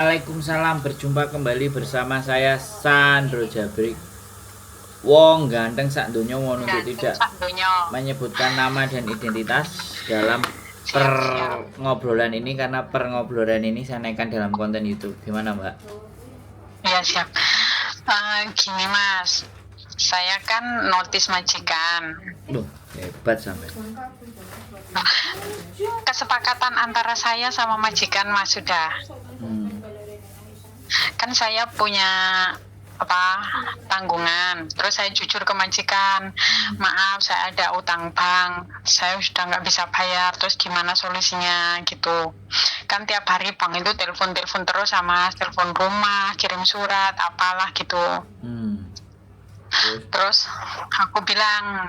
Waalaikumsalam, berjumpa kembali bersama saya Sandro Jabrik. Wong ganteng sak donya wong untuk tidak menyebutkan nama dan identitas dalam ngobrolan ini, karena ngobrolan ini saya naikkan dalam konten YouTube. Gimana, Mbak? Ya, siap. Gini Mas, saya kan notis majikan. Loh, hebat sampai. Kesepakatan antara saya sama majikan Mas sudah. Kan saya punya tanggungan, terus saya jujur ke majikan, maaf saya ada utang bank, saya sudah nggak bisa bayar, terus gimana solusinya gitu. Kan tiap hari bank itu telepon terus sama telepon rumah, kirim surat apalah gitu. Terus aku bilang,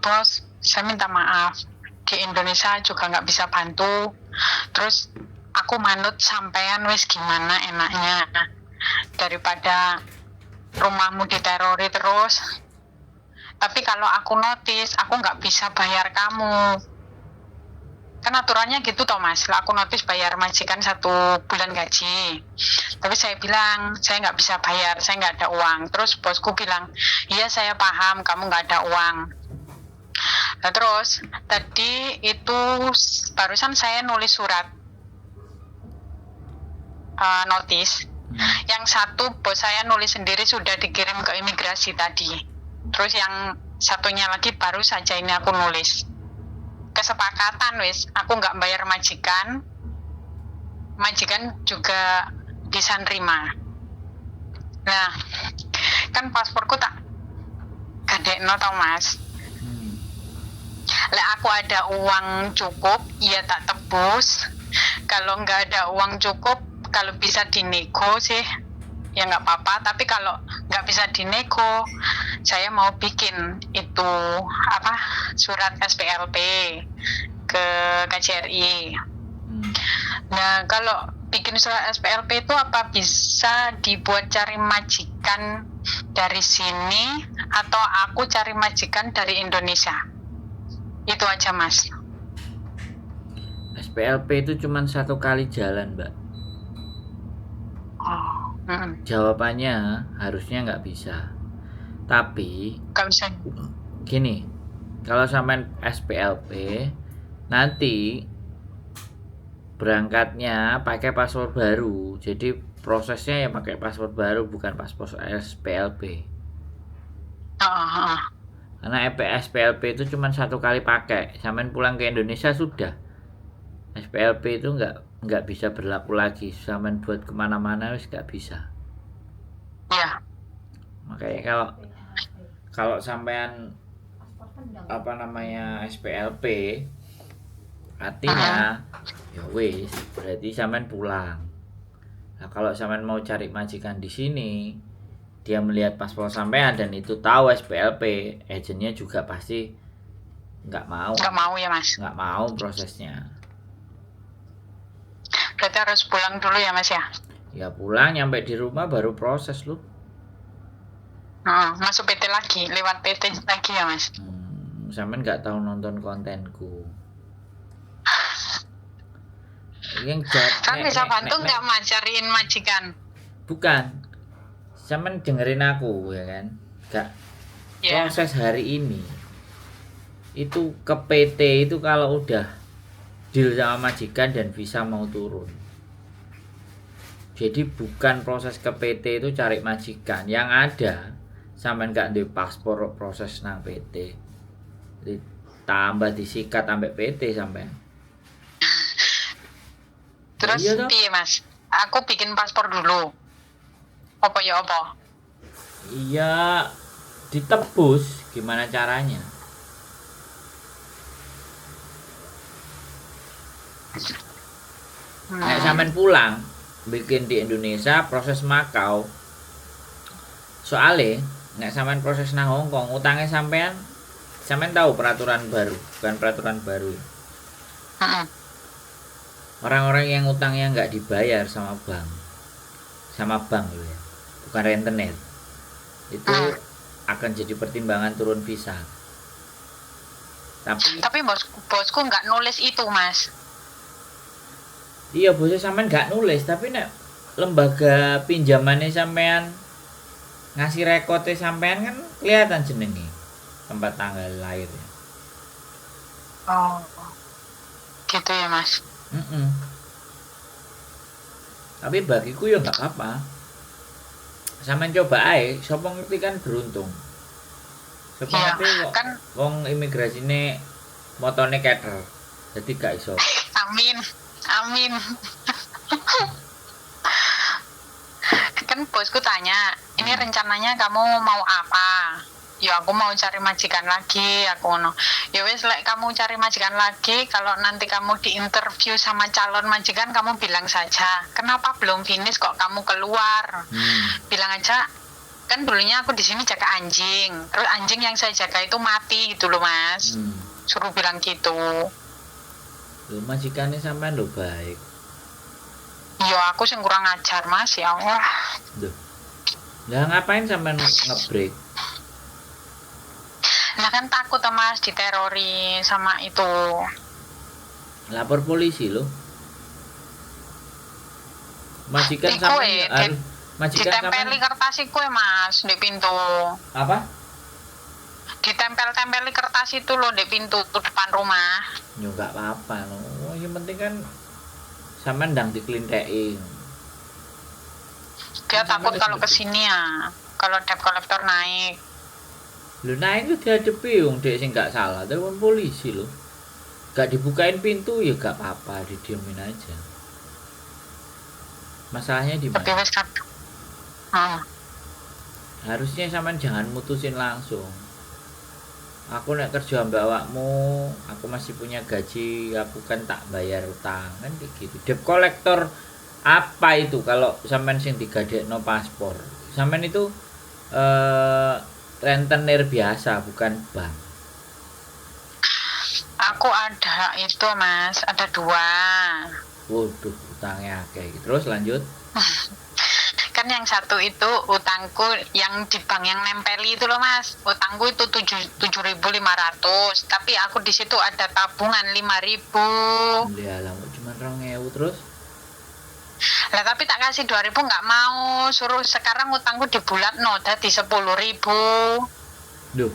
bos, saya minta maaf, di Indonesia juga nggak bisa bantu, terus aku manut sampean wis gimana enaknya, daripada rumahmu diterori terus. Tapi kalau aku notis, aku nggak bisa bayar kamu. Kan aturannya gitu toh Mas, aku notis bayar majikan 1 bulan gaji. Tapi saya bilang, saya nggak bisa bayar, saya nggak ada uang. Terus bosku bilang, iya saya paham kamu nggak ada uang. Nah terus, tadi itu barusan saya nulis surat notis. Yang satu bos saya nulis sendiri sudah dikirim ke imigrasi tadi. Terus yang satunya lagi baru saja ini aku nulis. Kesepakatan wis, aku nggak bayar majikan juga bisa nerima. Nah, kan pasporku tak gadekno tau Mas. Lek aku ada uang cukup, ya tak tebus. Kalau nggak ada uang cukup, kalau bisa dinego sih, ya nggak apa-apa. Tapi kalau nggak bisa dinego, saya mau bikin itu surat SPLP ke KJRI. Nah kalau bikin surat SPLP itu apa bisa dibuat cari majikan dari sini atau aku cari majikan dari Indonesia? Itu aja Mas. SPLP itu cuma 1 kali jalan, Mbak. Jawabannya harusnya nggak bisa. Tapi nggak bisa. Gini, kalau sampai SPLP nanti berangkatnya pakai paspor baru, jadi prosesnya ya pakai paspor baru, bukan paspor SPLP. Karena SPLP itu cuma 1 kali pakai, sampai pulang ke Indonesia sudah. SPLP itu nggak bisa berlaku lagi, sampai buat kemana-mana wis nggak bisa. Ya. Makanya kalau sampean SPLP artinya ya wis berarti sampean pulang. Nah kalau sampean mau cari majikan di sini, dia melihat paspor sampean dan itu tahu SPLP, agennya juga pasti nggak mau ya Mas, nggak mau prosesnya. Berarti harus pulang dulu ya Mas ya? Ya pulang, nyampe di rumah baru proses lu. Masuk PT lagi, lewat PT lagi ya Mas? Sampean nggak tahu nonton kontenku. Kan bisa bantu nggak Mas cariin majikan? Bukan, sampean dengerin aku ya kan. Nggak, proses hari ini itu ke PT itu kalau udah deal sama majikan dan visa mau turun. Jadi bukan proses ke PT itu cari majikan. Yang ada sampean nggak di paspor proses nang PT. Tambah disikat sampai PT sampean. Terus piye Mas? Aku bikin paspor dulu. Apa? Iya, ditebus. Gimana caranya? Nek sampean pulang bikin di Indonesia proses Makau. Soalnya nek sampean proses nang Hong Kong, utangnya sampean tahu peraturan baru, bukan peraturan baru. Orang-orang yang utangnya nggak dibayar sama bank loh ya, bukan rentenir, itu akan jadi pertimbangan turun visa. Tapi bosku nggak nulis itu Mas. Iya, bosnya sampean gak nulis, tapi nek lembaga pinjamannya sampean ngasih rekodnya sampean kan kelihatan jenenge tempat tanggal lahirnya. Oh, gitu ya Mas. Mm-mm. Tapi bagiku ya nggak apa-apa. Sampean coba ae, sapa ngerti kan beruntung. Sapa Iya, ngerti kok kan wong imigrasine motone keter. Jadi gak iso. amin. Amin. Kan bosku tanya, ini rencananya kamu mau apa? Ya aku mau cari majikan lagi, aku ngono. Ya wes lek kamu cari majikan lagi, kalau nanti kamu diinterview sama calon majikan kamu bilang saja, kenapa belum finish kok kamu keluar? Bilang aja, kan dulunya aku di sini jaga anjing, terus anjing yang saya jaga itu mati gitu loh Mas. Suruh bilang gitu. Loh, majikannya sampean lho baik. Ya aku sing kurang ajar Mas, ya Allah. Duh. Lah ngapain sampean ngebreak? Nah kan takut Mas diterori sama itu. Lapor polisi loh. Majikan Iku sampean harus majikan ditempeli sampean kertas iku Mas di pintu. apa? Ditempel-tempeli kertas itu loh di pintu depan rumah. Ya enggak apa-apa loh. Yang penting kan sampean ndang diklintheki. Dia Kan takut sampean kalau wis kesini ya, kalau debt collector naik. lho naik itu dihadapi wong dek sing gak salah, telepon polisi loh. Gak dibukain pintu ya gak apa-apa, didiemin aja. Masalahnya di Tapi mana? wes kan. Harusnya sampean jangan mutusin langsung. Aku nek kerja mbak awakmu, aku masih punya gaji, aku kan tak bayar utang kan kayak gitu. Debt collector apa itu kalau sampean sing digadekno paspor? Sampean itu rentenir biasa bukan bank. Aku ada itu Mas, ada 2. Waduh, utangnya akeh. Terus lanjut. Kan yang satu itu utangku yang di bank yang nempeli itu loh Mas. Utangku itu 7.500, tapi aku di situ ada tabungan 5.000. Ya lah, cuma 2.000 terus. Lah tapi tak kasih 2.000 nggak mau, suruh sekarang utangku dibulat no, dadi 10.000. Duh.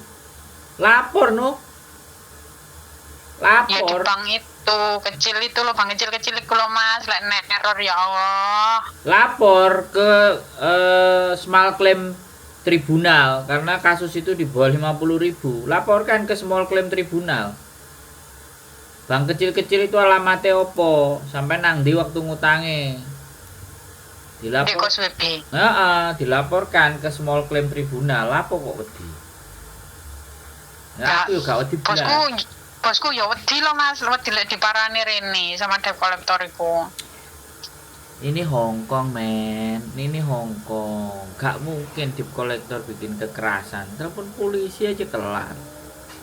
Lapor no. Ya di Lapor. bank itu kecil itu loh, bank kecil-kecil itu loh Mas, lek error ya Allah. Lapor ke small claim tribunal karena kasus itu di bawah 50.000. Laporkan ke small claim tribunal. Bank kecil-kecil itu alamatnya opo? Sampai nang ndi waktu ngutange? Di Dilapor. KOSWB. Dilaporkan ke small claim tribunal. Lapo kok wedi? Nah, aku juga wedi belas. Bosku ya wedi loh Mas, wedi lek diparani rene sama debt collector iku. Ini Hong Kong men, ini Hong Kong. Gak mungkin debt collector bikin kekerasan. Telepon polisi aja kelar.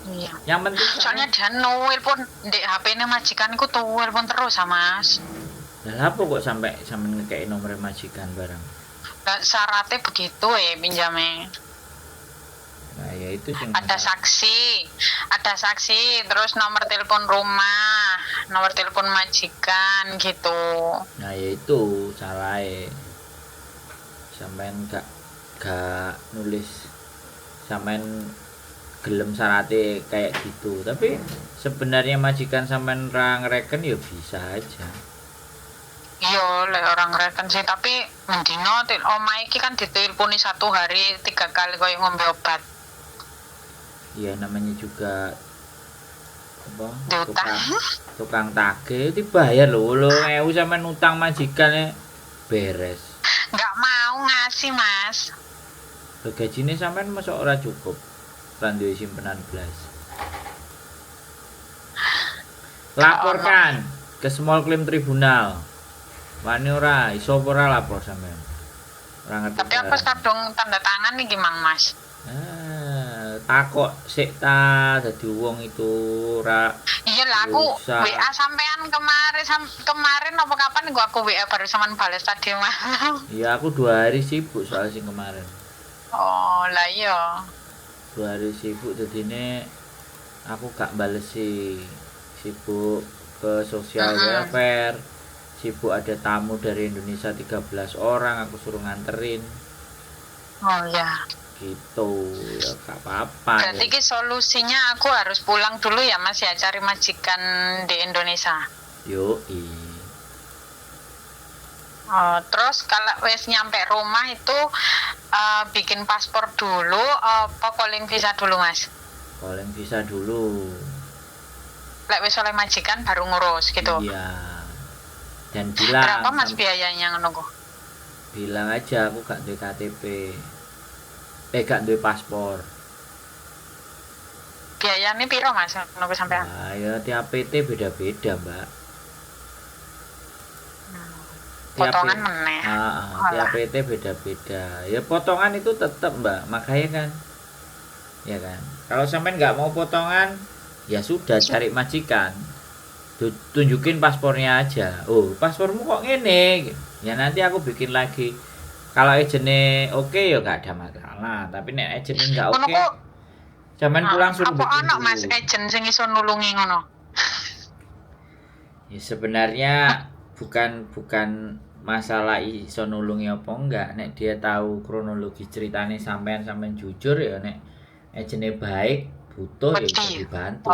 Iya. Yang penting Soalnya dia nelpon di HP-ne majikanku tuh nelpon terus sama Mas. lah apa kok sampai ngekei nomor majikan barang. Lah syaratnya begitu pinjamnya. Nah, ya itu sing Ada saksi, terus nomor telepon rumah, nomor telepon majikan gitu. Nah, ya itu salahe. Sampean gak nulis sampean gelem syaratnya kayak gitu. Tapi sebenarnya majikan sampean ra ngereken ya bisa aja. Iya, lek orang reken sih, tapi mendino omah iki kan diteleponi 1 hari 3 kali koyo ngombe obat. Ya namanya juga apa? Diutang. Tukang tagih dibayar lho. 8.000 sampean utang majikannya beres. Nggak mau ngasih Mas. Lho gajine sampean mosok ora cukup. Ra duwe simpenan blas. Laporkan ke small claim tribunal. Wani ora iso ora lapor sampean. Ora ngerti. Tapi aku kadung tanda tangan nih gimang Mas. Takok sik ta dadi wong itu ora. Iya lah aku Usah. WA sampean kemarin apa kapan gua aku WA baru sampean balas tadi mah. Iya aku 2 hari sibuk soal sing kemarin. Oh lah iya. 2 hari sibuk dadine aku gak bales sibuk ke sosial welfare. sibuk ada tamu dari Indonesia 13 orang aku suruh nganterin. Oh ya. Gitu ya gak apa-apa. Berarti ki solusinya aku harus pulang dulu ya Mas ya, cari majikan di Indonesia. Yoi. Terus kalau wes nyampe rumah itu bikin paspor dulu apa calling visa dulu Mas? Calling visa dulu. Lek wes oleh majikan baru ngurus gitu. Iya. Dan bilang berapa Mas biayanya ngono kok? Bilang aja aku gak duwe KTP. Gak duwe paspor. Biayanya piro Mas ngono sampean? Nah, ya tiap PT beda-beda, Mbak. Potongan meneh. Tiap PT beda-beda. Ya potongan itu tetap Mbak, makanya kan. Ya kan. Kalau sampean nggak mau potongan, ya sudah cari majikan. Tunjukin paspornya aja. Oh, paspormu kok ngene? Ya nanti aku bikin lagi. Kalau agentnya oke ya nggak ada masalah. Tapi nek agentnya nggak oke, sampean pulang suruh bikin. Apa ana Mas agent sing iso nulungi ngono? Ya sebenarnya bukan masalah iso nulungi apa enggak, nek dia tahu kronologi ceritanya sampean jujur ya, nek agentnya baik butuh ya bisa dibantu.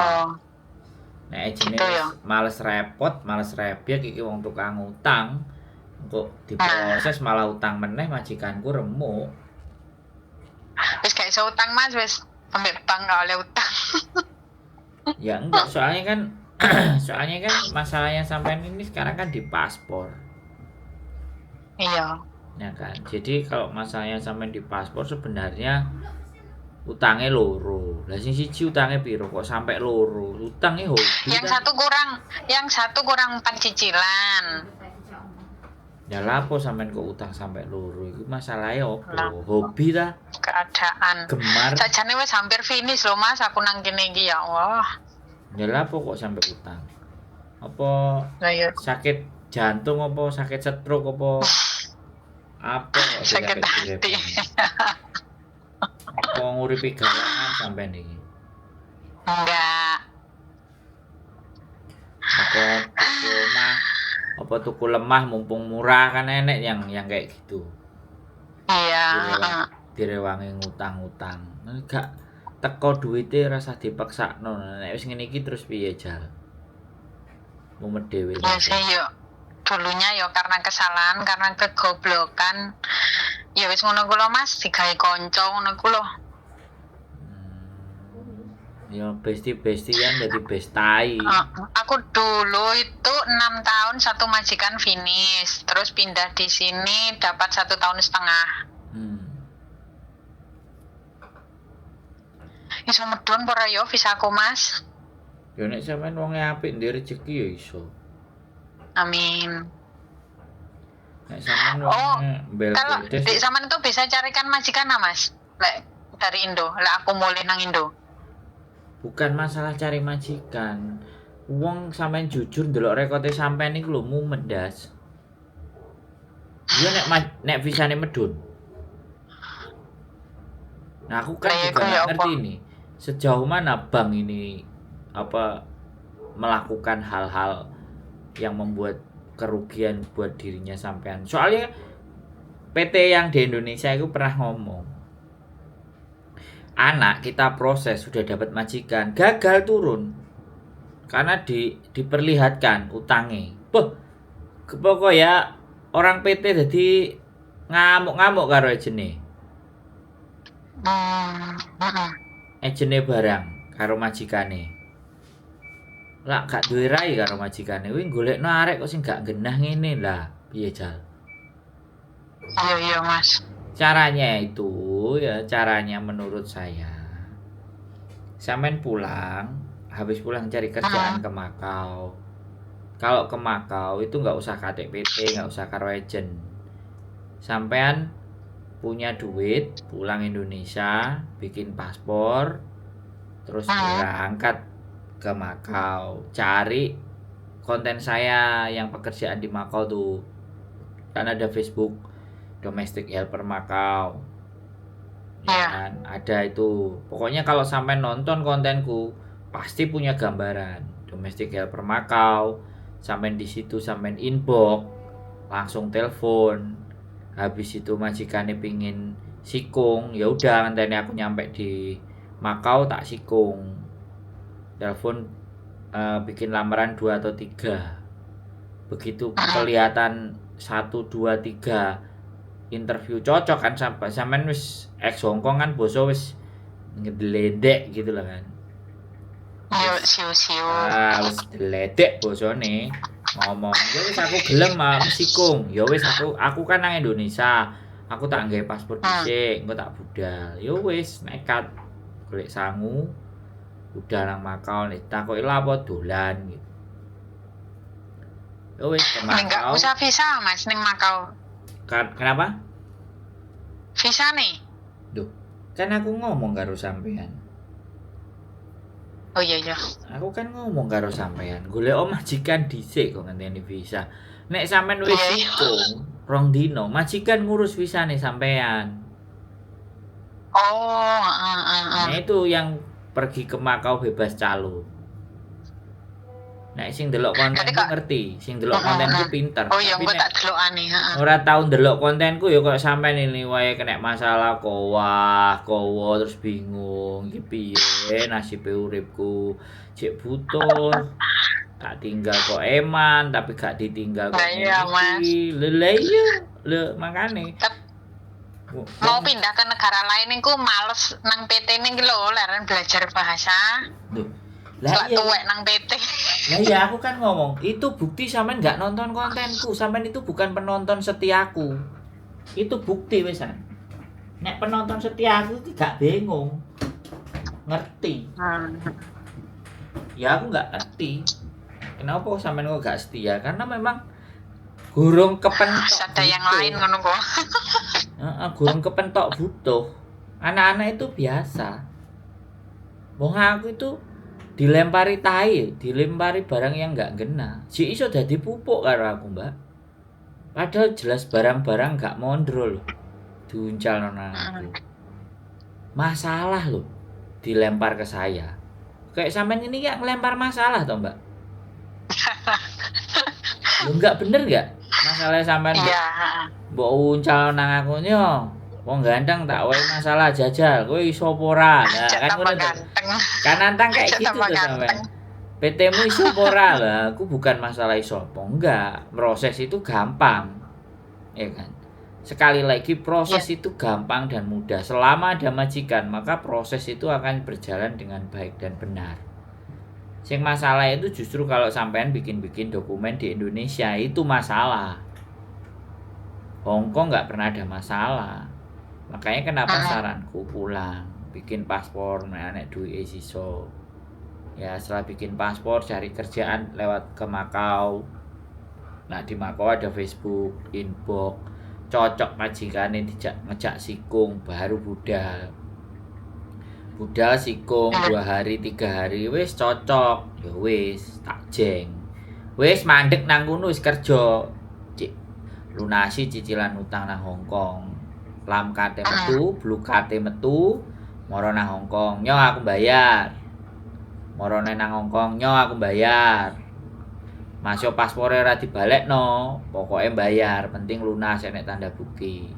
Nek agentnya gitu ya? males repot iki wong tukang utang kok diproses malah utang meneh, majikanku remuk. Wis gak iso utang Mas, wis sampai bank gak oleh utang. Ya enggak, soalnya kan masalahnya sampean ini sekarang kan di paspor. Iya. Ya kan. Jadi kalau masalahnya sampean di paspor sebenarnya utangnya loro. Lah sing siji utangnya piro kok sampai loro? Utangnya hobi. Yang satu kurang 4 cicilan. Ya lapo sampean kok utang sampai loro? Iku masalahnya opo? Hobi ta? Keadaan. Gemar. Sajane wis hampir finish loh Mas, aku nang kene iki ya Allah. Ya lapo kok sampai utang? Apa sakit jantung, apa sakit stroke, apa sakit hati. Apa nguripi gawangan sampean iki? Enggak. Apa tuku lemah mumpung murah, kan enek yang kayak gitu. Iya, direwangi ngutang-ngutang. Gak teko duwite rasa dipaksakno. Nek wis ngene iki terus piye jal? Mumet dhewe. Ya sih yo. Dulunya yo karena kesalahan, karena kegoblokan. Ya wis ngono ku lho Mas, digawe kanca ngono ku lho. Ya besti-bestian jadi bestai. Aku dulu itu 6 tahun satu majikan finish, terus pindah di sini dapat 1 tahun setengah. Iso medun ora yo visaku Mas? Ya nek sampean wonge apik ndek rezeki ya iso. Amin. Nek sampean wonge kalau di sampean itu bisa carikan majikan Mas? Lek dari Indo, lek aku mulai nang Indo. Bukan masalah cari majikan. Wong sampean jujur ndelok rekote sampean iku lho mumet das. Dia nek visane medun. Nah, aku kan juga nggak ngerti nih sejauh mana bank ini melakukan hal-hal yang membuat kerugian buat dirinya sampean. Soalnya PT yang di Indonesia itu pernah ngomong, anak kita proses sudah dapat majikan, gagal turun karena diperlihatkan utangnya. Pokok ya orang PT jadi ngamuk-ngamuk karo agene. Agene barang karo majikane. Lah gak duwe rai karo majikane. Kuwi golekno arek kok sing gak genah ngene lah. Piye jal? Iya Mas. Caranya menurut saya, sampean habis pulang cari kerjaan ke Makau. Kalau ke Makau itu nggak usah KTPT, nggak usah karo agent. Sampean punya duit, pulang Indonesia, bikin paspor, terus berangkat ke Makau. Cari konten saya yang pekerjaan di Makau tuh, kan ada Facebook Domestic Helper Makau. Ya kan? Ada itu. Pokoknya kalau sampai nonton kontenku pasti punya gambaran Domestic Helper Makau, sampean di situ sampean inbox langsung telepon. Habis itu majikane pingin sikung, ya udah ngenteni aku nyampe di Makau tak sikung. Telepon bikin lamaran 2 atau 3. Begitu kelihatan 1 2 3 interview cocok kan sampean wis ex Hongkong kan boso wis ngedeledek gitu lah kan. Yo siu-siu. Wis deledek bosone ngomong, ya wis aku gelem sikung. Ya wis aku kan nang Indonesia. Aku tak nggawe paspor dhisik, engko tak budal. Ya wis nekat golek sangu. Udah nang Makau nek takoki lha apa dolan gitu. Ya wis ke Makau. Enggak usah visa Mas ning Makau. Kenapa? Visa nih. Duh, kan aku ngomong karo sampean. Oh iya. Aku kan ngomong karo sampean, golek majikan dhisik kok ngenteni visa. Nek sampean wis sikung, 2 dino, majikan ngurus visane sampean. Oh, Nah itu yang pergi ke Makau bebas calo. Nek sing delok kontenku ngerti, sing delok kontenku pinter. Oh iya, engko tak delokane, heeh. Ora tau ndelok kontenku ya kok sampean ini wae kena masalah kowo terus bingung iki piye nasibe uripku. Cek butuh. Tak tinggal kok eman tapi gak ditinggal kok iki. Lha iya, lho makane. Mau pindah ke negara lain niku males nang PT ning lho leren belajar bahasa. Duh. Lah iya tuwek nang PT. Lah ya aku kan ngomong, itu bukti sampean enggak nonton kontenku, sampean itu bukan penonton setiaku. Itu bukti wisan. Nek penonton setiaku iki gak bingung. Ngerti. Ya aku gak ngerti. Kenapa sampean kok gak setia? Karena memang gurung kepentok. Ada yang lain ngono kok. Gurung kepentok butuh. Anak-anak itu biasa. Wong aku itu dilempari tai, dilempari barang yang enggak ngena. Si iso dadi pupuk karo aku, Mbak. Padahal jelas barang-barang enggak mondro loh. Diuncal nang aku. Masalah loh dilempar ke saya. Kayak sampean ini ya ngelempar masalah toh, Mbak? Lo enggak bener enggak? Masalah sampean mbok uncal nang aku nyo. Wong ganteng tak wae masalah jajal, kowe iso apa ora? Lah kan ngono to. Kan nantang kayak gitu tuh sampean. PT-mu iso apa ora? Lah aku bukan masalah iso apa enggak. Proses itu gampang. Ya kan? Sekali lagi proses itu gampang dan mudah. Selama ada majikan, maka proses itu akan berjalan dengan baik dan benar. Sing masalah itu justru kalau sampean bikin-bikin dokumen di Indonesia itu masalah. Hongkong nggak pernah ada masalah. Makanya kenapa saranku pulang, bikin paspor, nek duwe sisa. Ya setelah bikin paspor cari kerjaan lewat ke Makau. Nah di Makau ada Facebook, inbox, cocok majikane ngejak sikung baru budal. Budal sikung 2 hari 3 hari wis cocok. Ya wis tak jeng. Wis mandek nang kono wis kerja. Lunasi cicilan utang nang Hongkong. Lam kate metu, blue kate metu, moro nang Hongkong, nyo aku bayar. Morone nang Hongkong, nyo aku bayar. Masuk paspore ora dibalekno, pokoke bayar, penting lunas nek tanda bukti.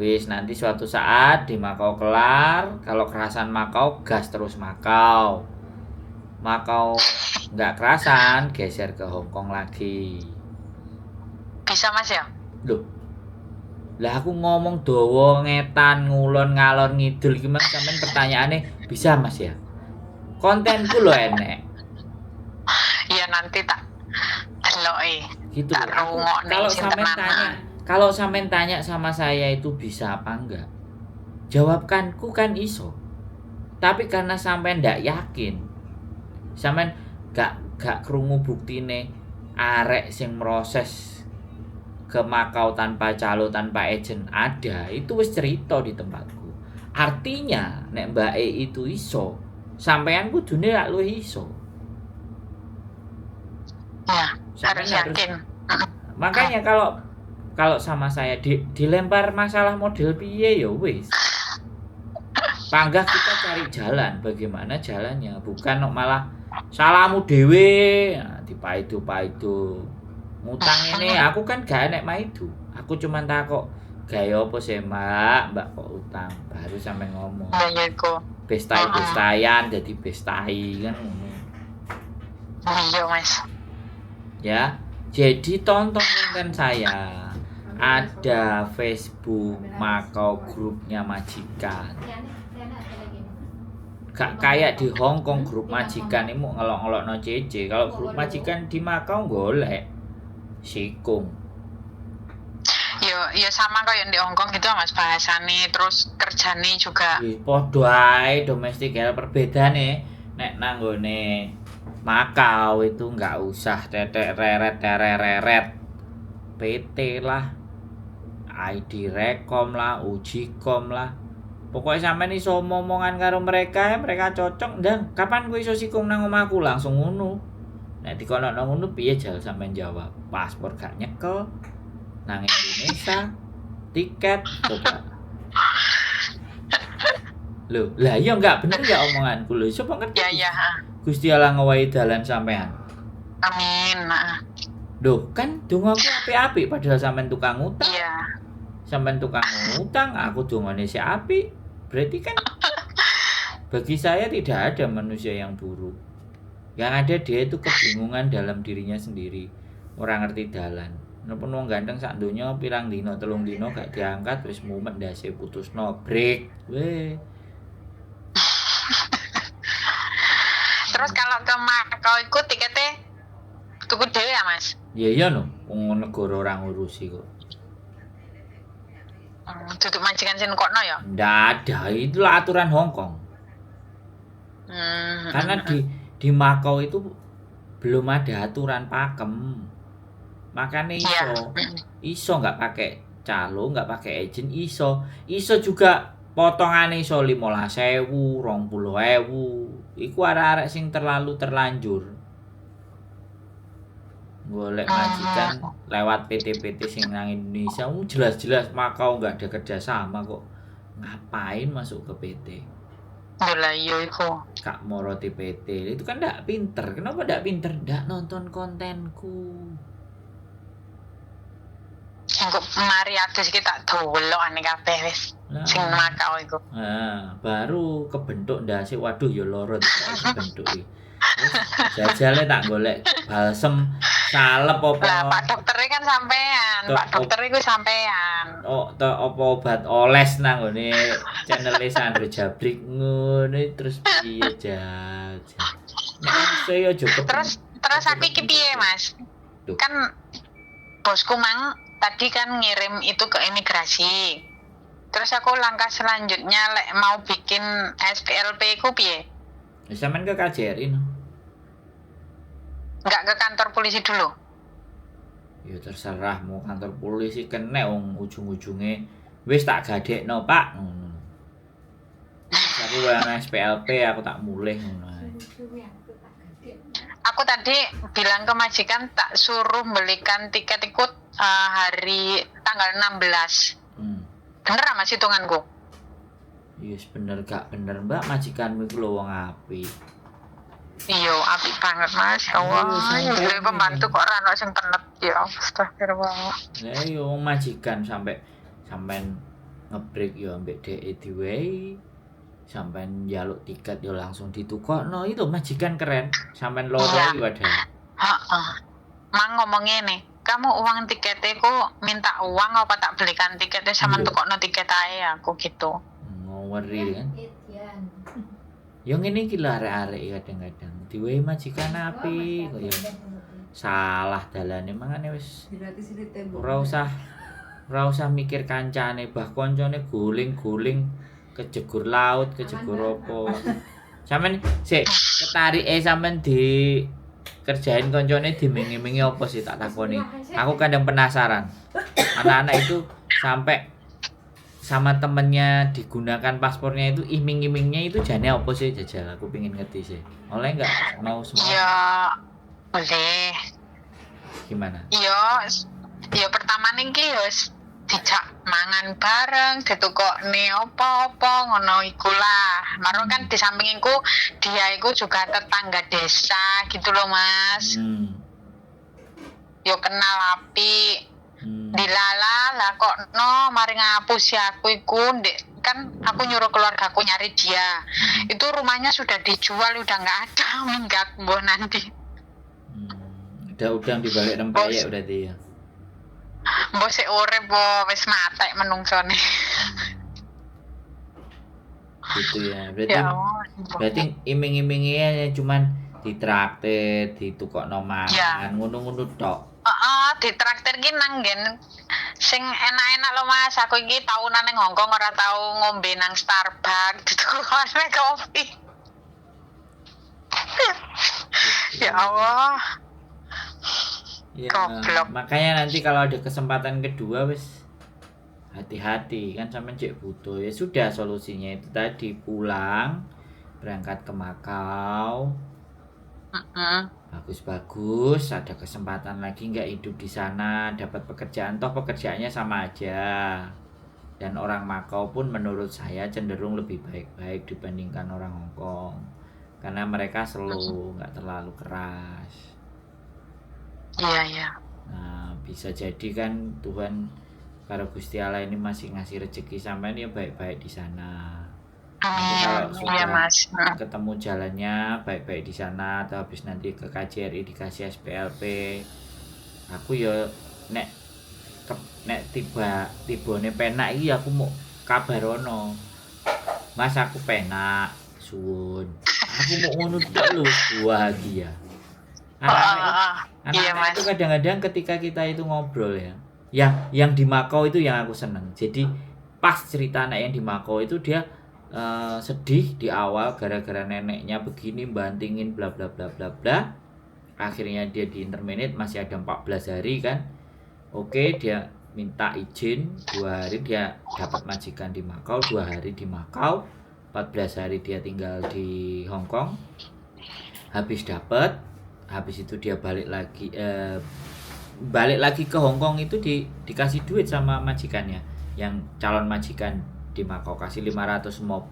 Wis nanti suatu saat di Makau kelar, kalau kerasan Makau gas terus Makau. Makau enggak kerasan, geser ke Hongkong lagi. Bisa Mas ya? Loh. Lah aku ngomong dawa ngetan ngulon ngalor ngidul iki Mas sampean pertanyaane bisa Mas ya. Kontenku lho enek. Iya nanti tak deloki. Gitu. Kalau sampean tanya sama saya itu bisa apa enggak? Jawabkanku kan iso. Tapi karena sampean ndak yakin. Sampean gak krungu buktine arek sing proses ke Makau tanpa calo tanpa agent ada, itu wis cerita di tempatku. Artinya nek Mbak E itu iso, sampean kudune lak luwih iso. Ya, harus yakin. Makanya kalau sama saya dilempar masalah model piye ya wis. Panggah kita cari jalan, bagaimana jalannya, bukan malah salahmu dhewe. Nah, dipaidu-paidu. Ngutang ini aku kan gak enek maidu. Aku cuman takok gaya apa sih Mbak kok utang. Baru sampe ngomong. Ya iku. Bestai-bestayan jadi bestai kan ngono. Iya Mas. Ya. Jadi tonton konten saya. Ada Facebook Makau grupnya majikan. Gak kayak di Hong Kong grup majikan ini mau ngelok-ngelokno CC. Kalau grup majikan di Makau golek sikung. Ya sama kayak di Hong Kong gitu Mas bahasane, terus kerjane juga. Podo ae domestik helper bedane nek nanggone Makau itu nggak usah tetek reret PT lah, ID Rekom lah, Ujikom lah. Pokoknya sampean iso omongan karo mereka, mereka cocok ndang. Kapan kowe iso sikung nang omahku langsung ngono. Nek dikono nang ngono piye jal sampean jawab? Paspor gak nyekel. Nang Indonesia tiket coba. Loh, lah iya enggak bener ya omonganku lho. Sopo ngerti? Ya. Gusti Allah ngowahi dalan sampean. Amin. Loh, kan dongaku apik-apik padahal sampean tukang utang. Iya. Sampean tukang utang, aku dongane si apik. Berarti kan bagi saya tidak ada manusia yang buruk. Yang ada dia itu kebingungan dalam dirinya sendiri. Orang ngerti dalan. Napa wong ganteng sak donya pirang dino, 3 dino gak diangkat wis mumet ndase putusno break. Weh. Terus kalau ke Makau ikut tiketnya tuku dhewe ya Mas? Iya no, wong negara ora ngurusi kok. Duduk majikan sing kokno ya? Ndak ada, itulah aturan Hong Kong. Karena di Makau itu belum ada aturan pakem. Makanya iso nggak pakai calo, nggak pakai agent, iso juga potongane iso 15.000, 20.000. Iku arek-arek sing terlanjur. Golek majikan lewat PT-PT sing nang Indonesia, jelas-jelas Makau nggak ada kerjasama kok. Ngapain masuk ke PT? Lah iya iku. Kak moroti PT, itu kan ndak pinter. Kenapa ndak pinter? Ndak nonton kontenku. Engko mari adus iki tak dolokane kabeh wis. Sing Makau iku. Nah, baru kebentuk ndase waduh ya loro kebentuk iki. Jajale tak golek balsem salep apa. Lah Pak doktere kan sampean, Pak dokter iku sampean. Oh, apa obat oles nang ngene channel Sandro Jabrik ngono terus piye jajal. Nek saya juga Terus aku iki piye Mas? Kan bosku mang tadi kan ngirim itu ke imigrasi. Terus aku langkah selanjutnya lek mau bikin SPLP ku piye? Sampeyan ke KJRI no. Enggak ke kantor polisi dulu. Ya terserah mau kantor polisi kena wong ujung-ujunge wis tak gadekno Pak ngono. Aku wae SPLP aku tak mulih ngono. Aku tadi bilang ke majikan tak suruh belikan tiket ikut hari tanggal 16. Bener Mas hitunganku? Yes bener gak bener Mbak, majikanmu iku lho wong apik. Iya, apik banget Mas. Ya Allah, duwe pembantu kok ora ono sing tenet ya. Astagfirullah. Lah yo majikan sampean ngebreak yo ambek dhek diwehi. Sampean njaluk tiket yo langsung ditukokno. Itu majikan keren. Sampean loro iki padahal. Heeh. Mang ngomong ngene, kamu uang tiketnya ku minta uang apa tak belikan tiketnya sama tukokno tiket ae aku gitu. Ngaweri kan. Yang ini gila arek-arek kadang-kadang diwehi majikan apik kok ya. Salah dalane mangane wis ora usah mikir kancane, bah koncone guling-guling kejegur laut, kejegur apa. Sampeyan sik ketarike sampeyan di kerjain koncone dimingi-mingi apa sih tak takoni. Aku kadang penasaran. Anak-anak itu sampai sama temennya digunakan paspornya itu iming-imingnya itu jane apa sih jajal aku pengin ngerti sih. Oleh enggak mau semua? Iya, boleh. Gimana? Iya pertama ning ki wis dijak mangan bareng, ditukokne apa-apa ngono iku lah. Maro kan di samping iku dia iku juga tetangga desa gitu loh Mas. yo kenal api. Hmm. Dilala lah kok no mari ngapusi aku iku ndek, kan aku nyuruh keluarga aku nyari dia. Itu rumahnya sudah dijual, udah nggak ada, minggat mbok nanti. Udah udang di balik rempeyek berarti ya. Mbok sik urip mbok wis matek menungsone. Gitu ya. Ya Allah. Berarti iming-imingnya cuman ditraktir, ditukokno mangan, ngono-ngono tok. Ditraktir ki nang nggen sing enak-enak lho Mas. Aku iki taunan ning Hongkong ora tau ngombe nang Starbucks, ditukokne kopi. Ya Allah. Ya, Goblok. makanya nanti kalau ada kesempatan kedua wis hati-hati kan sampean cek butuh. Ya sudah, solusinya itu tadi, pulang berangkat ke Makau. Bagus-bagus, ada kesempatan lagi nggak hidup di sana, dapat pekerjaan, toh pekerjaannya sama aja. Dan orang Makau pun menurut saya cenderung lebih baik-baik dibandingkan orang Hongkong, karena mereka slow, nggak terlalu keras. Iya. Nah, bisa jadi kan Tuhan karo Gusti Allah ini masih ngasih rezeki sampean ya baik-baik di sana. Nanti kalau sudah Mas. ketemu jalannya baik-baik di sana, atau habis nanti ke KJRI dikasih SPLP, aku ya nek tibone penak iki aku mau kabarono. Mas aku penak, suwun. Aku mau ngono tok lho, bahagia. Anak-anak itu kadang-kadang ketika kita itu ngobrol ya, yang di Makau itu yang aku seneng. Jadi pas cerita anak yang di Makau itu dia sedih di awal gara-gara neneknya begini bantingin bla bla bla bla bla. Akhirnya dia di interminate, masih ada 14 hari kan. Oke, dia minta izin 2 hari, dia dapat majikan di Makau, 2 hari di Makau, 14 hari dia tinggal di Hongkong. Habis itu dia balik lagi ke Hongkong. Itu dikasih duit sama majikannya, yang calon majikan di Makau, kasih 500 mop.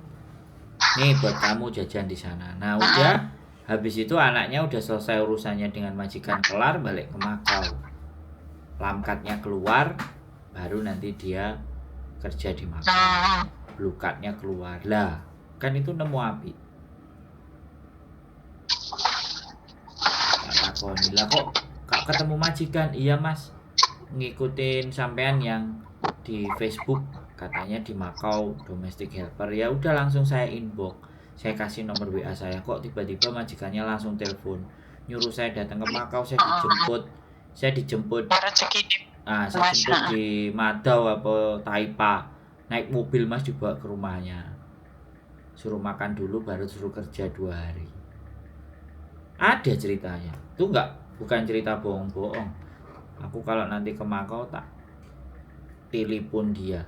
Nih buat kamu jajan di sana. Nah, udah habis itu anaknya udah selesai urusannya dengan majikan, kelar, balik ke Makau. Lamkatnya keluar, baru nanti dia kerja di Makau. Blue cardnya keluar. Lah, kan itu nemu api. Lah kok ketemu majikan? Iya Mas, ngikutin sampean yang di Facebook, katanya di Makau domestic helper. Ya udah, langsung saya inbox, saya kasih nomor WA saya. Kok tiba-tiba majikannya langsung telepon nyuruh saya datang ke Makau. Saya dijemput di Madau apa Taipa, naik mobil Mas, dibawa ke rumahnya, suruh makan dulu baru suruh kerja 2 hari. Ada ceritanya. Itu bukan cerita bohong-bohong. Aku kalau nanti ke Makau tak telepon dia.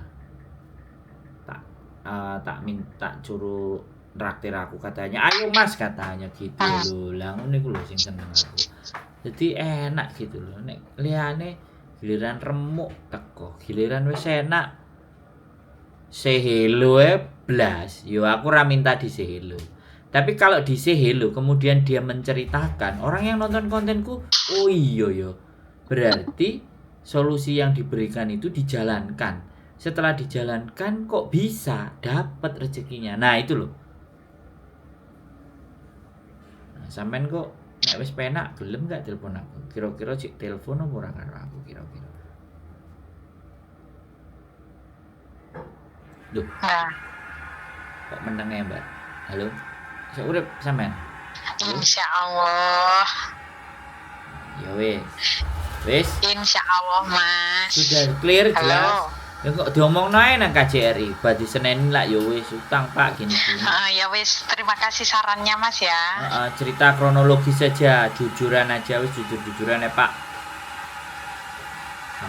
Tak minta suruh traktir aku, katanya ayo Mas, katanya gitu loh. Lah ngono iku lho sing seneng aku. Jadi enak gitu loh. Nek liyane giliran remuk teko, giliran wis enak say hello blas. Yo aku ora minta di say hello. Tapi kalau di say hello kemudian dia menceritakan, orang yang nonton kontenku, oh iya yo, berarti solusi yang diberikan itu dijalankan. Setelah dijalankan kok bisa dapat rezekinya. Nah itu loh. Nah, sampean kok nek wis penak gelem gak telepon aku? Kira-kira cek telepon apa ora karo aku kira-kira? Duh. Kok meneng ya, Mbak? Halo? Bisa urip sampean? Insyaallah. Ya wis. Insyaallah Mas. Sudah clear jelas. Ya kok diomong nae nang KJRI, berarti Senin lah ya wis utang Pak gini. Ya wis, terima kasih sarannya Mas ya. Cerita kronologis saja, jujuran aja wis, jujur-jujuran ya Pak.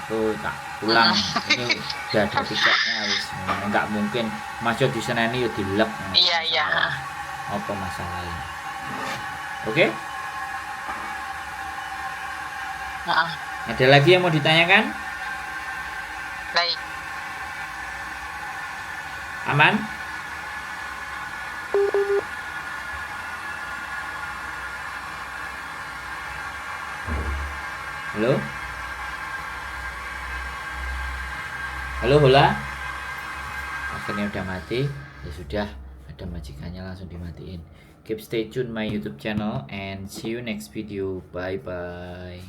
Aku tak pulang. Ini udah ada tiketnya wis. Enggak mungkin masuk di Senin yo dilek. Iya. Apa masalahnya? Oke? Ada lagi yang mau ditanyakan? Baik. Aman? Halo? Halo Hola. Akhirnya udah mati. Ya sudah, ada majikannya langsung dimatiin. Keep stay tune my YouTube channel and see you next video. Bye bye.